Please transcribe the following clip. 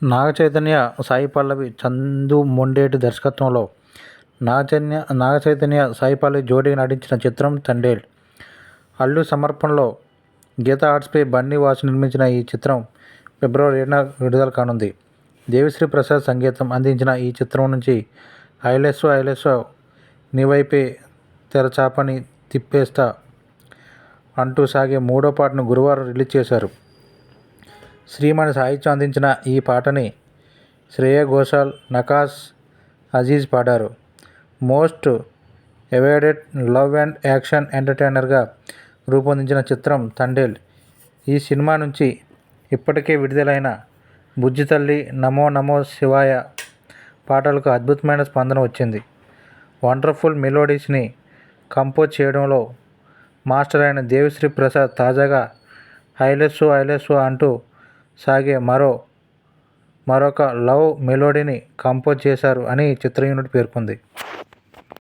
నాగచైతన్య, సాయి పల్లవి, చందు మొండేటి దర్శకత్వంలో నాగచైతన్య, సాయి పల్లవి జోడీగా నటించిన చిత్రం తండేల్. అల్లు సమర్పణలో గీతా ఆర్ట్స్పై బన్నీ వాసు నిర్మించిన ఈ చిత్రం ఫిబ్రవరి 7న విడుదల కానుంది. దేవిశ్రీ ప్రసాద్ సంగీతం అందించిన ఈ చిత్రం నుంచి ఐలెస్సో ఐలెస్సో నీవైపే తెరచాపని తిప్పేస్తా అంటూ సాగే మూడో పాటను గురువారం రిలీజ్ చేశారు. శ్రీమణి సాహిత్యం అందించిన ఈ పాటని శ్రేయా ఘోషాల్, నకాష్ అజీజ్ పాడారు. Most awaited love and action ఎంటర్టైనర్గా రూపొందించిన చిత్రం తండేల్. ఈ సినిమా నుంచి ఇప్పటికే విడుదలైన బుజ్జితల్లి, నమో నమో శివాయ పాటలకు అద్భుతమైన స్పందన వచ్చింది. వండర్ఫుల్ మెలోడీస్ని కంపోజ్ చేయడంలో మాస్టర్ అయిన దేవిశ్రీ ప్రసాద్ తాజాగా ఐలెస్సో ఐలెస్సో అంటూ సాగే మరొక లవ్ మెలోడీని కంపోజ్ చేశారు అని చిత్ర యూనిట్ పేర్కొంది.